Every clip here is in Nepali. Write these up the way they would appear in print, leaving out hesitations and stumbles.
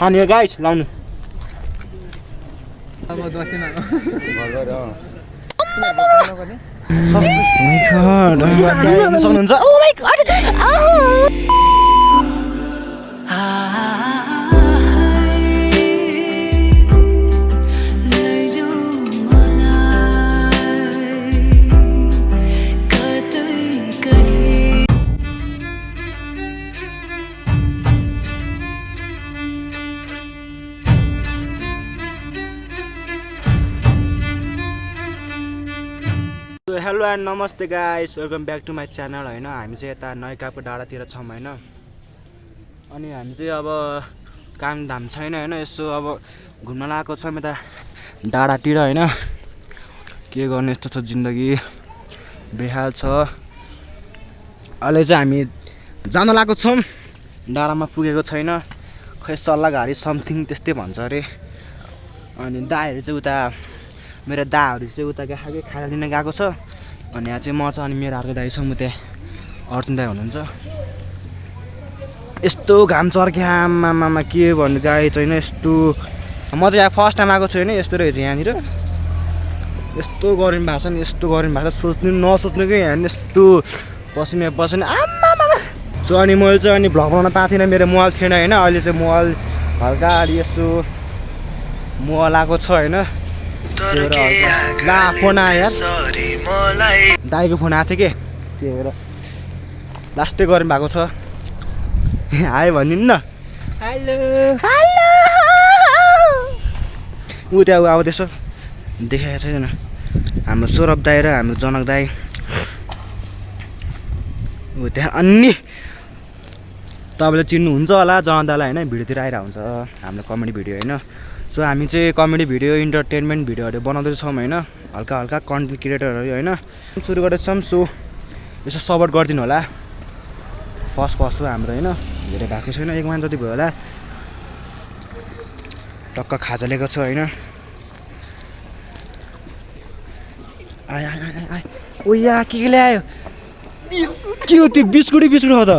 अनि गाइस लाउनु अब दसैँमा सक्नुहुन्छ oh my god hello and नमस्ते guys welcome back to my channel होइन हामी चाहिँ यता नयकापको डाँडातिर छौँ होइन अनि हामी चाहिँ अब काम धाम छैन होइन यसो अब घुम्न लगाएको छौँ यता डाँडातिर होइन के गर्ने यस्तो छ जिन्दगी बेहाल छ अहिले चाहिँ हामी जान लागेको छौँ डाँडामा पुगेको छैन खै सल्लाहघारी समथिङ त्यस्तै भन्छ अरे अनि दाइहरू चाहिँ उता मेरो दाहरू चाहिँ उता खाजा दिन गएको छ अनि यहाँ चाहिँ म छ अनि मेरो अर्को दाइ छ म त्यहाँ अर्जुन दाइ हुनुहुन्छ यस्तो घाम चर्क्या आमामा के भन्नु गाई छैन यस्तो म चाहिँ यहाँ फर्स्ट टाइम आएको छु होइन यस्तो रहेछ यहाँनिर यस्तो गर्मी भएको छ नि यस्तो गर्मी भएको छ सोच्नु नसोच्नु कि यहाँ यस्तो पसिना आमामा सो अनि मैले चाहिँ अनि भ्लग बनाउन पाएको थिइनँ मेरो मोबाइल थिएन होइन अहिले चाहिँ मोबाइल हल्का अलि यसो मोबाइल आएको छ होइन ला फोन आयो यार दाइको फोन आएको थियो कि त्यही भएर लास्टै गर्मी भएको छ आयो भनिदिनु न हेलो ऊ त्यहाँ आउँदैछ देखाएको छैन हाम्रो सौरभ दाइ र हाम्रो जनक दाइ ऊ त्यहाँ अनि तपाईँले चिन्नुहुन्छ होला जनक दाइलाई होइन भिडियोतिर आइरहेको हुन्छ हाम्रो कमेडी भिडियो होइन सो हामी चाहिँ कमेडी भिडियो इन्टरटेनमेन्ट भिडियोहरू बनाउँदैछौँ होइन हल्का हल्का कन्टेन्ट क्रिएटरहरू होइन सुरु गर्दैछौँ सो यसो सपोर्ट गरिदिनु होला फर्स्ट हो हाम्रो होइन धेरै भएको छैन 1 महिना जति भयो होला टक्क खाजा लिएको छ होइन आए ओ या के ल्यायो के हो त्यो बिस्कुट हो त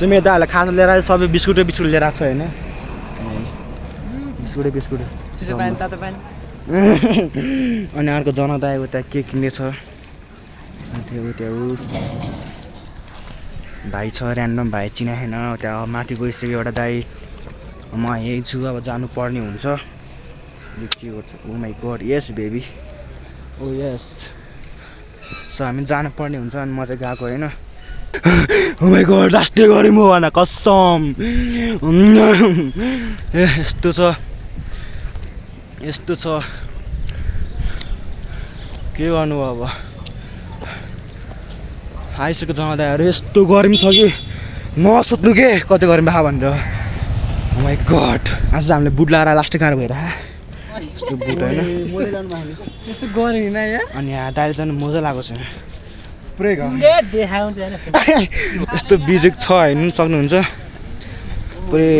मेरो दाहरूलाई खाजा लिएर आयो सबै बिस्कुट लिएर आएको छ होइन बिस्कुट अनि अर्को जनक दाइ उता के किन्दैछ त्यहाँ भाइ छ ऱ्यान्डम भाइ चिनाएन त्यहाँ माथि गइसक्यो एउटा दाइ म यहीँ छु अब जानुपर्ने हुन्छ के गर्छ oh my god yes baby oh yes so हामी जानुपर्ने हुन्छ अनि म चाहिँ गएको होइन ओ माई गड लास्टै गरेँ म भन कसम यस्तो छ के गर्नु अब आइसक्यो जनादाहरू यस्तो गर्मी छ कि नसोध्नु के कति गर्मी भए भनेर ओ माई गड आज हामीले बुट लगाएर लास्टै गाह्रो भएर यस्तो बुट होइन यस्तो गर्मी न यार अनि यहाँ दाइले जानु मजा लागेको छ यस्तो बिजुक छ हेर्नु सक्नुहुन्छ पुरै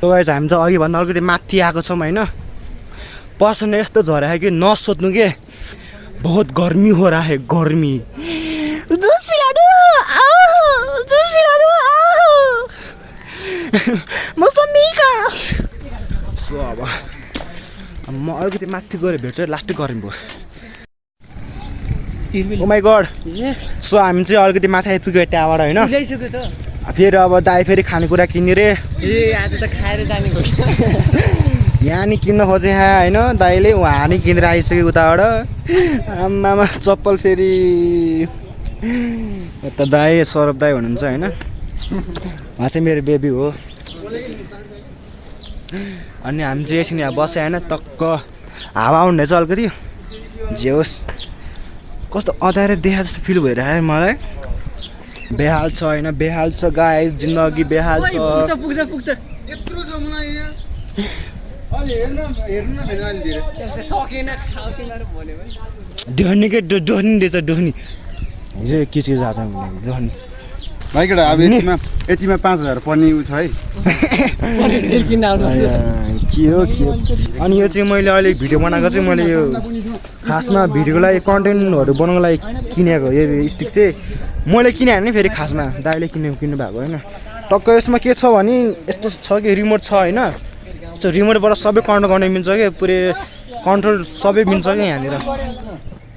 गाइस हामी चाहिँ अघिभन्दा अलिकति माथि आएको छौँ होइन पर्सन यस्तो झरेको कि नसोध्नु के बहुत गर्मी हो रहा है गर्मी जुस पिला दो मौसमी का सो अब म अलिकति माथि गएर भेट्छु लास्टै गर्मी भयो ओ माई गड सो हामी चाहिँ अलिकति माथि आइपुग्यो त्यहाँबाट होइन फेरि अब दाइ फेरि खानेकुरा किन्ने रे आज त खाएर जाने यहाँ नि किन्न खोजेँ यहाँ होइन दाइले उहाँ नि किनेर आइसक्यो उताबाट आमामा चप्पल फेरि यता दाइ सौरभ दाइ हुनुहुन्छ होइन उहाँ चाहिँ मेरो बेबी हो अनि हामी चाहिँ एकछिन यहाँ बस्यो होइन टक्क हावा आउनुहुनेछ अलिकति जे होस् कस्तो अँध्यारो देखा जस्तो फिल भइरहेको मलाई बेहाल छ होइन बेहाल छ गाइस जिन्दगी बेहाल छ पुग्छ यत्रो छ मलाई डोहनी के डोहनी रहेछ डोहनी हिजो के छ आज डोहनी भाइकेटा अब यतिमा 5000 पर्ने उ छ है के हो अनि यो चाहिँ मैले अहिले भिडियो बनाएको चाहिँ मैले यो खासमा भिडियोको लागि कन्टेन्टहरू बनाउनको लागि किनेको यो स्टिक चाहिँ मैले किने होइन फेरि खासमा दाइले किन्नु भएको होइन टक्क यसमा के छ भने यस्तो छ कि रिमोट छ होइन त्यो रिमोटबाट सबै कन्ट्रोल गर्न मिल्छ कि पुरै कन्ट्रोल सबै मिल्छ कि यहाँनिर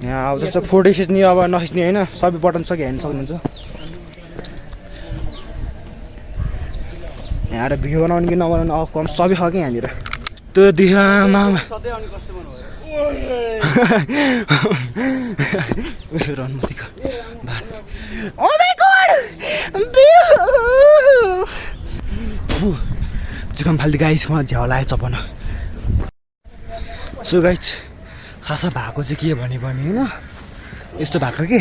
यहाँ अब जस्तो फोटो खिच्ने अब नखिच्ने होइन सबै बटन छ कि हेर्न सक्नुहुन्छ यहाँ भिडियो बनाउनु कि नबनाउनु अफ गर्नु सबै छ कि यहाँनिर त्यो दिखामा जुकाम फाल्दै गाइस म झ्याउ लाग्यो चपन सो गाइस खासा भएको चाहिँ के भने होइन यस्तो भएको कि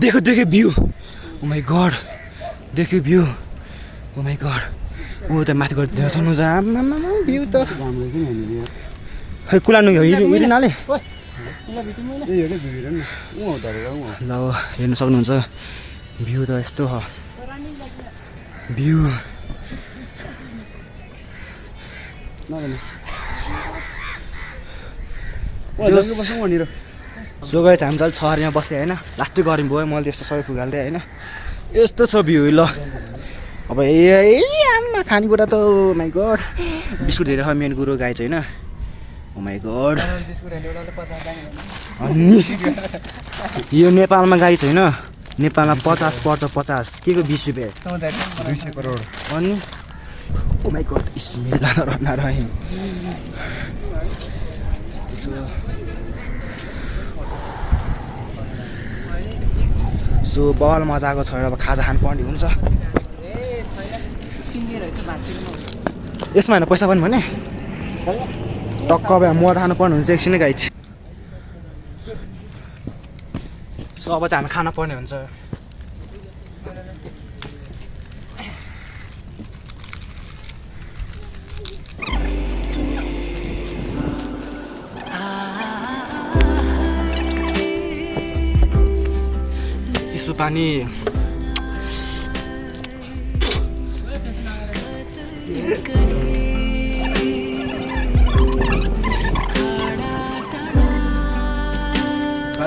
देख्यो भ्यू ओ माई गड देख्यो भ्यू ओ माई गड ऊ त माथि गएर देख्नु भ्यू त खै कुलानु हिँड्नाले ल हेर्नु सक्नुहुन्छ भ्यू त यस्तो छ भ्यू सो गाइस हामी त छहरमा बसेँ होइन लास्टै गर्मी भयो मैले त्यस्तो सबै फुगाल्दै होइन यस्तो छ भ्यू ल अब आमा खानेकुरा त माई गड बिस्कुट धेरै मेन कुरो गाई चाहिँ होइन ओ माई गड अनि यो नेपालमा गाई छैन नेपालमा 50 पर्छ 50 के को 20 रुपियाँ 200 करोड अनि ओ माई गड बिस्मिल्लाह रहमान रहिम सो बल मजाको छ अब खाजा खानुपर्ने हुन्छ यसमा होइन पैसा पनि भने टक्क अब मर खानुपर्ने हुन्छ एकछिनै गाई सो अब चाहिँ हामी खान पर्ने हुन्छ चिसो पानी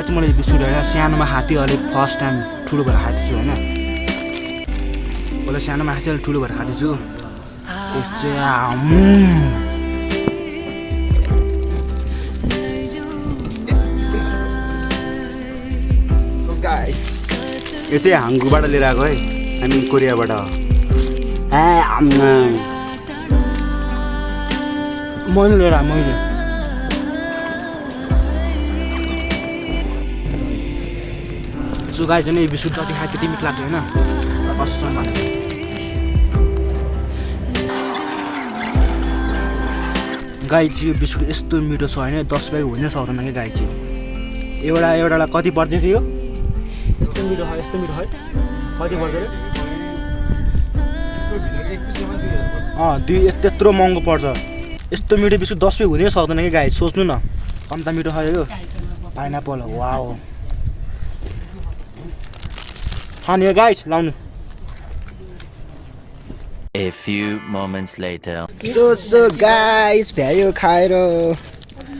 मैले बिस्कुट होइन सानोमा खाएको थियो अलिक फर्स्ट टाइम ठुलो भएर खाएको छु होइन पहिला सानोमा खाएको थियो अलिक ठुलो भएर खाएको छु यस चाहिँ यो चाहिँ हाङ्गुबाट लिएर आएको है हामी कोरियाबाट मैले लिएर मैले सो गाई चाहिँ यो बिस्कुट जति खायो त्यति मिठो लाग्छ होइन कसम भनेको गाई चाहिँ यो बिस्कुट यस्तो मिठो छ होइन 10 रुपियाँ हुनै सक्दैन क्या गाई चाहिँ एउटालाई कति पर्छ थियो यस्तो मिठो है कति पर्छ अरे त्यत्रो महँगो पर्छ यस्तो मिठो बिस्कुट 10 रुपियाँ हुनै सक्दैन कि गाई सोच्नु न कम्ता मिठो खायो यो पाइनापल वाओ खाने गाइस लाउनु A few moments later. So guys भ्यायो खाएर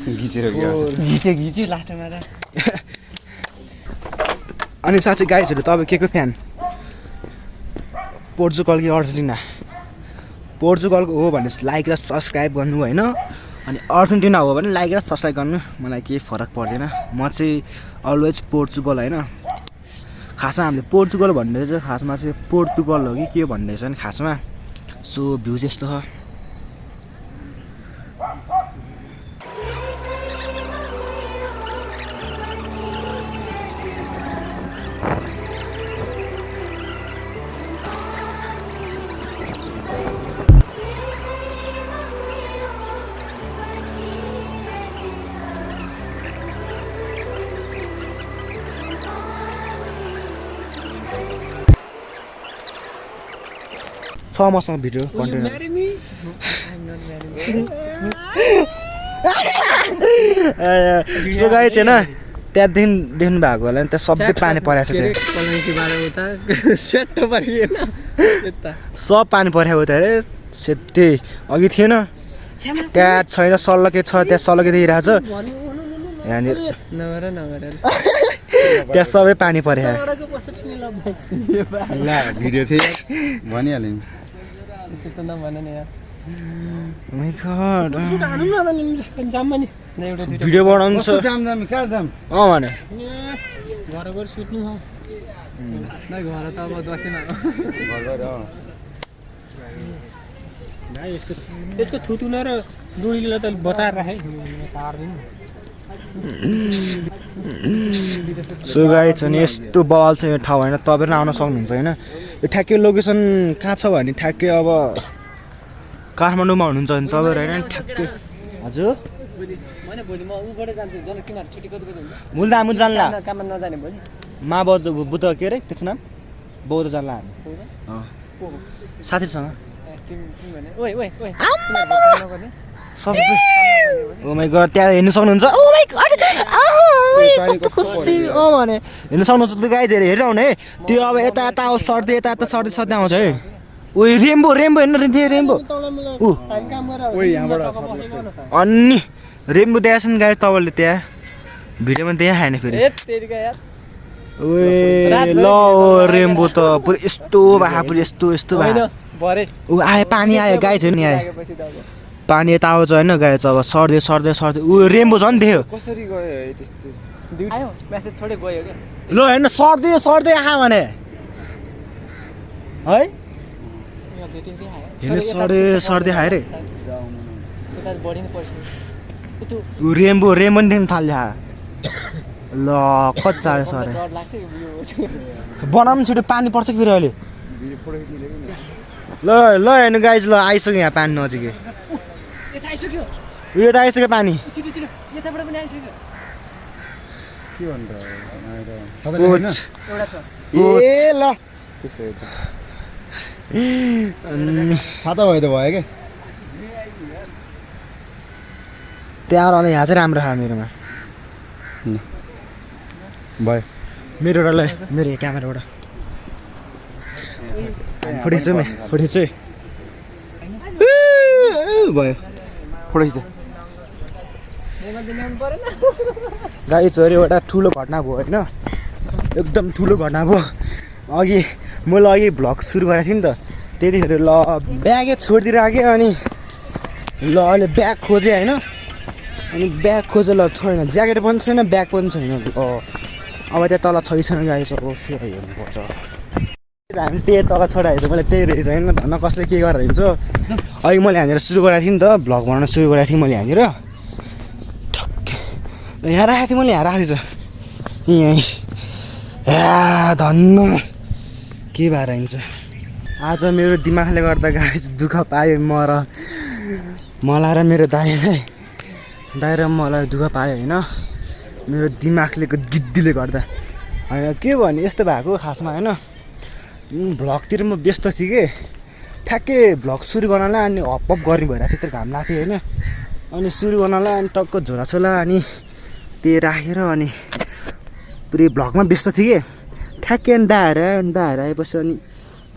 घिच्यो लास्टमा त अनि साँच्चै गाइसहरू तपाईँ के को फ्यान पोर्चुगल कि अर्जेन्टिना पोर्चुगलको हो भने लाइक र सब्सक्राइब गर्नु होइन अनि अर्जेन्टिना हो भने लाइक र सब्सक्राइब गर्नु मलाई केही फरक पर्दैन म चाहिँ अलवेज पोर्चुगल होइन खासमा हामीले पोर्चुगल भन्ने चाहिँ खासमा चाहिँ पोर्चुगल हो कि के भन्ने छ नि खासमा सो भ्यू चाहिँ यस्तो छ मसँग भिडियो कन्टेन्ट सो गाई छैन त्यहाँदेखि देख्नु भएको होला नि त्यहाँ सबै पानी परेको छ सब पानी परेको थियो अरे सेतै अघि थिएन त्यहाँ छैन सल्लके छ त्यहाँ सल्लके देखिरहेको छ यहाँनिर त्यहाँ सबै पानी परे ल भिडियो थियो भनिहाल्यो नि यसो त नभन नि यार My God. एउटा भिडियो बनाउनु छ जाम जाम कहाँ जाम भने घर गएर सुत्नु हो नै घर त अब दसेन यसको थुतुना र डुडीले त बचाएर राखे सो गाइस अनि यस्तो बवाल छ यो ठाउँ होइन तपाईँहरू आउन सक्नुहुन्छ होइन यो ठ्याक्कै लोकेसन कहाँ छ भने ठ्याक्कै अब काठमाडौँमा हुनुहुन्छ भने तपाईँहरू होइन ठ्याक्कै हजुर मैले भोलि म उबाट जान्छु जन तिमीहरू छुट्टी कति बजी हुन्छ मुल्दा जान्ला काममा नजाने भोलि मा बुद्ध के अरे त्यसको नाम बौद्ध जान्ला हामी साथीसँग तिमी भने ओइ ओइ ओइ सबै ओ माई गड त्यहाँ हेर्नु सक्नुहुन्छ ओ माई गड कस्तो खुसी भने हेर्नु सक्नुहुन्छ त्यो गाइज हेरिरहनु है त्यो अब यता यता आउँछ सर्दै यता यता सर्दै सर्दै आउँछ है ओ रेम्बो रेम्बो हेर्नु रेम्बो ऊ अनि रेम्बो देखाएको छ नि गाइज तपाईँले त्यहाँ भिडियोमा देखाएन फेरि ओए ल रेम्बो त पुरै यस्तो भए पुरै यस्तो यस्तो भए ऊ आयो पानी आयो गाई छैन नि आयो पानी यता आउँछ होइन गाई चाहिँ अब सर्दै सर्दै सर्दै ऊ रेम्बो झन् देख्यो कसरी गयो त्यस्तो आयो मेसेज छोडे गयो के ल हेर्न सर्दै सर्दै आयो भने है हेर्नु सर्दै सर्दै आयो रे त्यता बढी नै पर्छ ऊ रेम्बो रेम्बो नि देख्न थाल्यो ल कच्चा आयो सर डर लाग्थ्यो बनाउनु छिटो पानी पर्छ कि फेरि अहिले ल ल हेर्नु गाइज ल आइसक्यो यहाँ पानी नजिकै यता आइसक्यो यो त आइसक्यो पानी छिटो छिटो यताबाट पनि आइसक्यो के भन्छ कोच एउटा छ ए ल त्यसो भए त छाता भयो त भयो क्या त्यहाँ रहँदा यहाँ चाहिँ राम्रो छ मेरोमा भयो मेरो एउटा ल मेरो यो क्यामेराबाट फुटेछु फुटेछु भयो फोटो खिच गाइजहरू एउटा ठुलो घटना भयो होइन एकदम ठुलो घटना भयो अघि मैले अघि भ्लग सुरु गरेको थिएँ नि त त्यतिखेर ल ब्यागै छोडिदिएर आएँ अनि ल अहिले ब्याग खोजेँ होइन अनि ब्याग खोजेँ ल छैन ज्याकेट पनि छैन ब्याग पनि छैन ल अब त्यहाँ तल छैन गाइस अब फेरि हेर्नुपर्छ हामी त्यही तल छोडाएको छ मैले त्यही रहेछ होइन धन्न कसले के गरेर हिँड्छ अघि मैले यहाँनिर सुरु गरेको थिएँ नि त भ्लग बनाउन सुरु गरेको थिएँ मैले यहाँनिर ठक्कै यहाँ राखेको थिएँ मैले यहाँ राखेको छु यहीँ धन्न के भएर हिँड्छ आज मेरो दिमागले गर्दा गाइस दुःख पायो मलाई र मेरो दाइ र मलाई दुःख पायो होइन मेरो दिमागले गिद्दीले गर्दा होइन के भने यस्तो भएको खासमा होइन भ्लगतिर म व्यस्त थिएँ कि ठ्याक्कै भ्लग सुरु गर्नलाई अनि हपअप गर्ने भइरहेको थियो त्यो घाम लाग्थ्यो होइन अनि सुरु गर्नलाई अनि टक्क झोलाछोला अनि त्यो राखेर अनि पुरै भ्लगमा व्यस्त थिएँ कि ठ्याक्कै अनि दाएर आएपछि अनि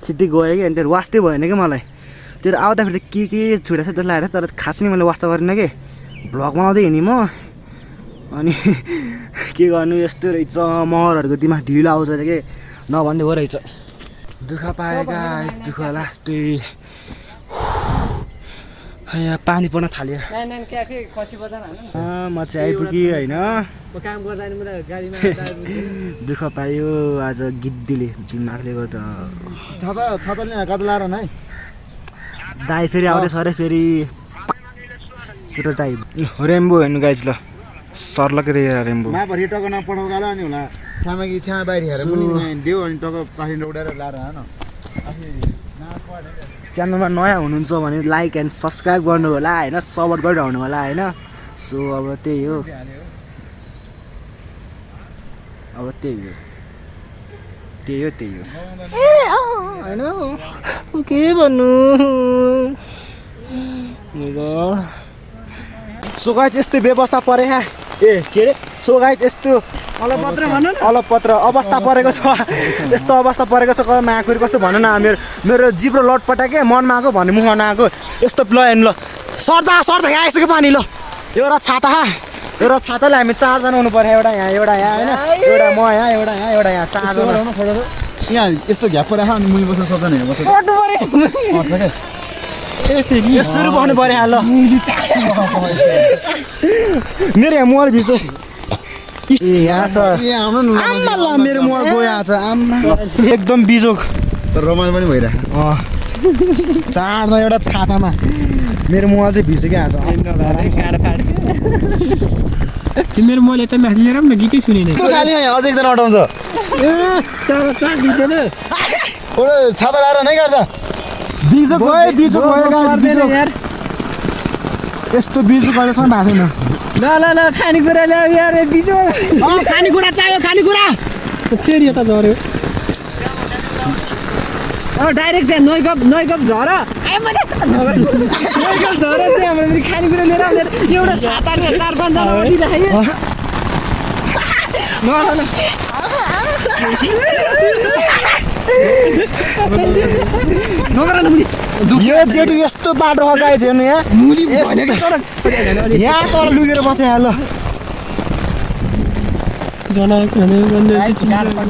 सिधै गयो कि अनि त्यो वास्तै भएन कि मलाई त्यो आउँदाखेरि त के छुटेको छ त्यो लगाएर तर खास नै मैले वास्ता गरिनँ कि भ्लग बनाउँदै हिँडेँ म अनि के गर्नु यस्तो रहेछ महरहरूको दिमाग ढिलो आउँछ अरे के नभन्दै हो रहेछ दुःख पाएका दुःख लास्टै यहाँ पानी पर्न थाल्यो म चाहिँ आइपुगेँ होइन दुःख पायो आज गिद्दीले दिमागले गर्दा छाता नि कता लाएर नै दाइ फेरि आउँदैछ अरे फेरि सुरज दाइ रेम्बो हेर्नु गाइज ल सर्लकै देखेर रेम्बो माभरि टक्क नपठाउँदा होला नि होला छ्यामाकी छ्यामा बाहिर हेरेर पनि देऊ अनि टक्क पाखिबाट उठाएर लाएर हान च्यानलमा नयाँ हुनुहुन्छ भने लाइक एन्ड सब्सक्राइब गर्नु होला होइन सपोर्ट गरिरहनु होला होइन सो अब त्यही हो होइन के भन्नु सो गाइस यस्तो व्यवस्था परे के अरे सो गाइस यस्तो अलपत्र अवस्था परेको छ यस्तो अवस्था परेको छ माकुरी कस्तो भन न मेरो जिब्रो लटपटा के मनमा आएको भन्ने मुखमा नआएको यस्तो ल हेर्नु ल सर्दा यहाँ आइसक्यो पानी ल एउटा छाताले हामी 4 जना हुनु पर्यो एउटा यहाँ हैन एउटा म यहाँ एउटा यहाँ 4 जना यहाँ यस्तो घ्याप राख अनि मुनि बस्न सक्दैन यहाँ बस्छ यसरी बस्नु पर्यो ल मेरो यहाँ मोबाइल भिज्यो यहाँ छ आउनु न आम्मा ल मेरो मोबाइल गयो आज आम्मा एकदम बिजोक तर रमाइलो पनि भइरहेको 4 जना एउटा छातामा मेरो मोबाइल चाहिँ भिज्यो क्या आज मेरो मैले त माथि लिएर पनि गीतै सुनेन खाली अझै एकजना अटाउँछ छाता लाएर नै गर्छ बिजोक भयो यार यस्तो बिजोक अहिलेसम्म भएको छैन ल खानेकुरा ल्याऊ यार बिजो खानेकुरा चाहियो खानेकुरा फेरि यता झऱ्यो डाइरेक्ट त्यहाँ नैगप झर नैगप झर त्यहाँ हामीले खानेकुरा लिएर आउँदैन एउटा छाताले 4-5 जना उठिराख्यो यो जेठु यस्तो बाटो हगाएछ हेर्नु यहाँ यहाँ तल लुकेर बसेँ यहाँ ल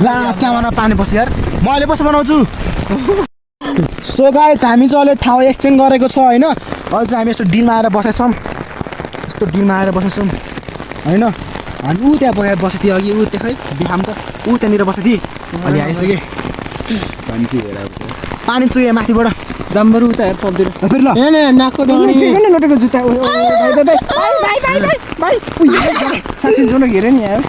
ला त्यहाँबाट पानी पस्यो यार म अहिले पछि बनाउँछु सो गाइस हामी चाहिँ अहिले ठाउँ एक्सचेन्ज गरेको छ होइन अहिले चाहिँ हामी यस्तो डिलमा आएर बसेछौँ होइन अनि ऊ त्यहाँ बसेको थियो अघि ऊ त्यो खै बिहाम त ऊ त्यहाँनिर बसेको थिएँ अनि आइसक्यो पानी चुयो माथिबाट जाम्बरु उता हेर पब्दिर फेरि ल नाकको डाँडी नटेको जुत्ता साँच्चै जुन घेरे नि यार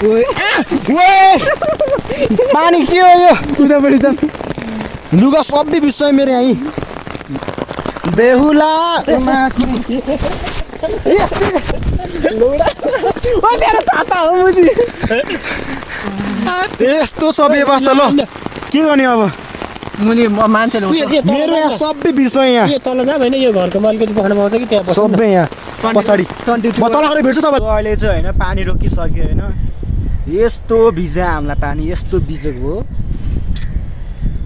पानी के हो यो उतापट्टि त लुगा सबै बिर्सयो मेरो यहीँ बेहुला यस्तो छ व्यवस्था ल के गर्ने अब मुनि मान्छेले मेरो यहाँ सबै बिर्सयो यहाँ तल जा होइन यो घरको मालिकले बस्न पाउँछ कि त्यहाँ सबै यहाँ पछाडि म तल गएर भेट्छु तपाईँ अहिले चाहिँ होइन पानी रोकिसक्यो होइन यस्तो भिज्यो हामीलाई पानी यस्तो भिजेको हो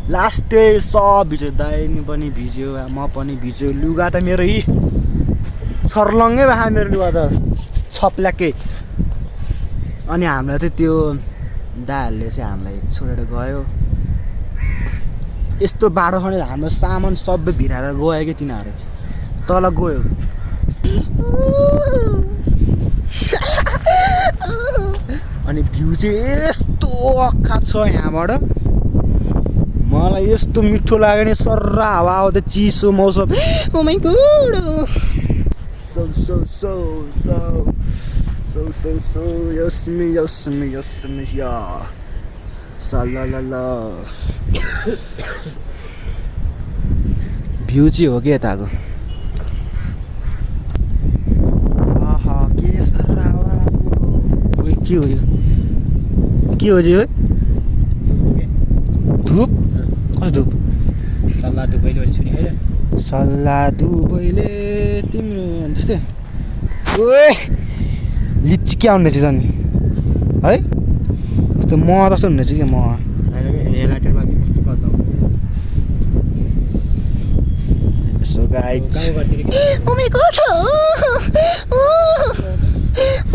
लास्टै सब भिज्यो दाइनी पनि भिज्यो म पनि भिज्यो लुगा त मेरो यी छर्लङ्गै भए मेरो लुगा त छप्ल्याकै अनि हामीलाई चाहिँ त्यो दाहरूले चाहिँ हामीलाई छोडेर गयो यस्तो बाटो छ नि हाम्रो सामान सबै भिराएर गयो कि तिनीहरू तल गयो अनि भ्यू चाहिँ यस्तो अक्खा छ यहाँबाट मलाई यस्तो मिठो लाग्यो नि सर्रा हावा आउँदा चिसो मौसम oh my god so yosmi ya salalala view चाहिँ हो कि यताको आहा के सर्रा हावा ओइ के हो यो के हो यो धुप कस्तो धुप सल्लाह दुबईले भने सुनि हैन सल्लाह दुबईले तिम्रो त्यस्तै ओए लिची के आउने चाहिँ नि है यस्तो म जस्तो हुने चाहिँ के म So guys, oh my god,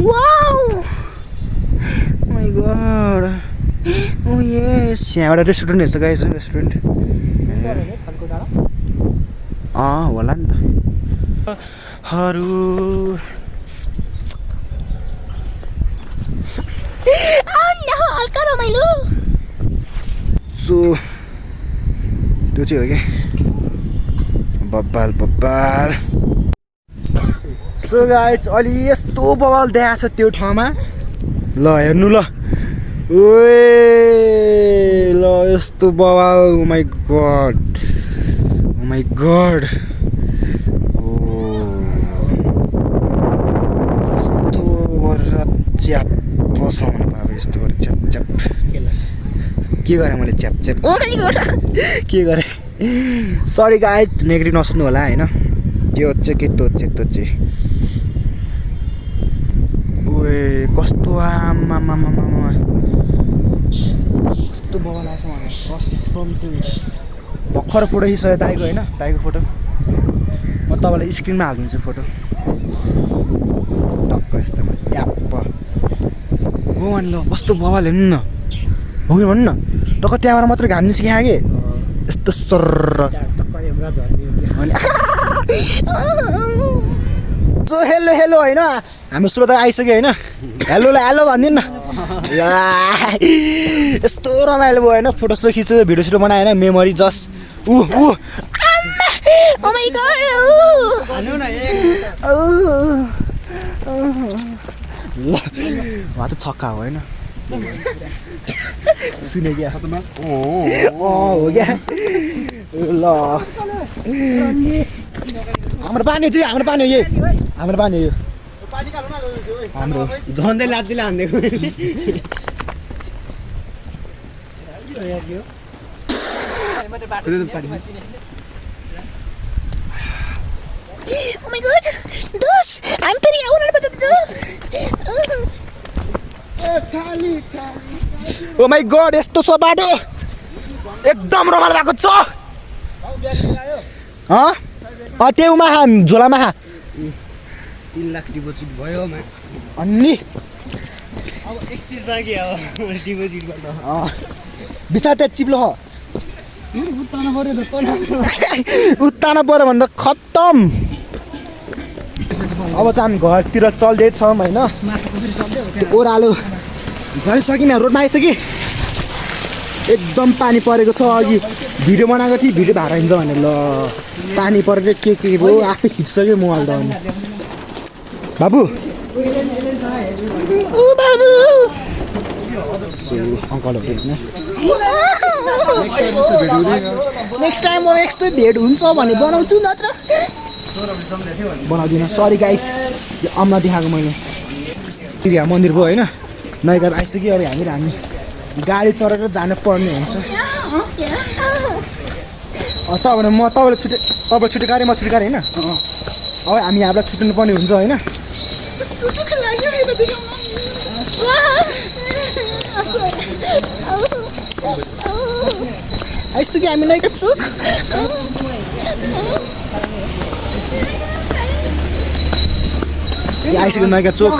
wow, oh my god, oh yes, यहाँ एउटा रेस्टुरेन्ट हेर्छ गाइस रेस्टुरेन्ट होला नि त हल्का रमाइलो सो त्यो चाहिँ हो क्या बब्बाल सो गाइस अलि यस्तो बवाल देखाएको छ त्यो ठाउँमा ल हेर्नु ल ओए ल यस्तो बवाल ओ माई गड यस्तो गरेर च्याप बसाउनु पायो यस्तो गरेर च्याप के गरेँ मैले च्याप ओ माई गड के गरेँ सरी गाइस नेगेटिभ नसोच्नु होला होइन त्यो चाहिँ ओए कस्तो आमा कस्तो बवाल आएछ मलाई कसम चाहिँ भर्खर फोटो खिच्यो दाइको होइन दाइको फोटो म तपाईँलाई स्क्रिनमा हालिदिन्छु फोटो टक्क यस्तोमा याप्प हो भने ल कस्तो बवाल हेर्नु न हो कि भन्नु न टक्क त्यहाँबाट मात्रै घाम निस्किया कि यस्तो सर्र अनि हेलो हेलो होइन हाम्रो श्रोता आइसक्यो होइन हेलोलाई हेलो भनिदिनु न यस्तो रमाइलो भयो होइन फोटो सोटो खिच्यो भिडियो सिडियो बनायो होइन मेमोरी जस्ट ऊ ल उहाँ त छक्का हो होइन सुने क्या हो क्या ल हाम्रो पानी चाहिँ हाम्रो पानी हो हाम्रो पानी हो हाम्रो झन्डै लात्तीले हान्दिएको Oh my god, dos! I'm pretty out of the oh my god यस्तो छ बाटो एकदम रमाइलो भएको छ त्यो खा झोलामा खा 3 लाख डिपोजिट भयो अनि अब एकचोटि जागे अब डिपोजिट गर्न बिस्तारै त्यहाँ चिप्लो हो उत्तान पऱ्यो भन्दा खत्तम अब चाहिँ हामी घरतिर चल्दैछौँ होइन ओह्रालो झरिसक्यौँ रोडमा आइसक्यो एकदम पानी परेको छ अघि भिडियो बनाएको थिएँ भिडियो भाडा हिँड्छ भनेर ल पानी परेर के भयो आफै खिचिसक्यो मोबाइल त बाबु अङ्कलहरू नेक्स्ट टाइम म यस्तै भेट हुन्छ भने बनाउँछु नत्र बनाउँदिनँ सरी गाइस यो अम्ला देखाएको मैले यहाँ मन्दिर भयो होइन नयाँ आइसक्यो अब हामी गाडी चढेर जानु पर्ने हुन्छ तपाईँलाई छुट्टी गाडी म छुट्टी गाडी होइन अब हामी यहाँबाट छुट्टिनु पर्ने हुन्छ होइन आइसक्यो हामी नयाँ चोक आइसक्यो नयाँ चोक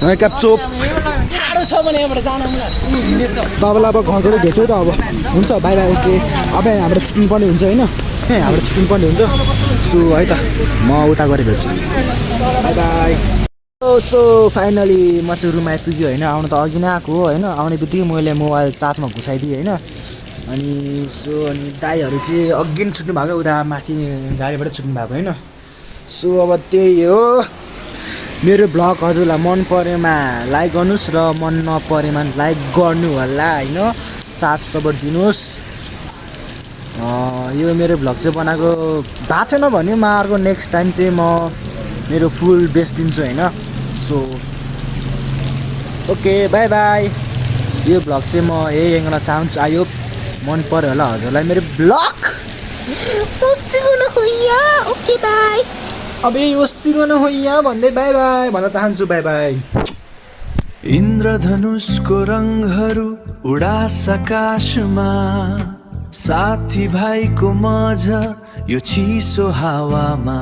नयाँ चोक टाढो छ भने यहाँबाट जान तपाईँलाई अब घर गएर भेट्छौँ त अब हुन्छ बाई बाई ओके अब हाम्रो छुट्टिनु पर्ने हुन्छ होइन हाम्रो छुट्टिनु पर्ने हुन्छ सो है त म उता गएर भेट्छु बाई बाई सो फाइनली म चाहिँ रुम आइपुग्यो होइन आउनु त अघि नै आएको हो होइन आउने बित्तिकै मैले मोबाइल चार्जमा घुसाइदिएँ होइन अनि दाइहरू चाहिँ अघि नै छुट्नु भएको उता माथि गाडीबाट छुट्नु भएको होइन सो अब त्यही हो मेरो भ्लग हजुरलाई मन परेमा लाइक गर्नुहोस् र मन नपरेमा लाइक गर्नु होला होइन साथ सपोर्ट दिनुहोस् यो मेरो भ्लग चाहिँ बनाएको भएको छैन भने म अर्को नेक्स्ट टाइम चाहिँ म मेरो फुल बेस्ट दिन्छु होइन सो ओके बाई बाई यो भ्लग चाहिँ म यही गर्न चाहन्छु आयो मन पऱ्यो होला हजुरलाई मेरो भ्लग ओके बाई अब यही वस्ती गर्नु हो यहाँ भन्दै बाई बाई भन्न चाहन्छु बाई बाई इन्द्रधनुषको रङहरू उडास आकाशमा साथी भाइको माझ यो चिसो हावामा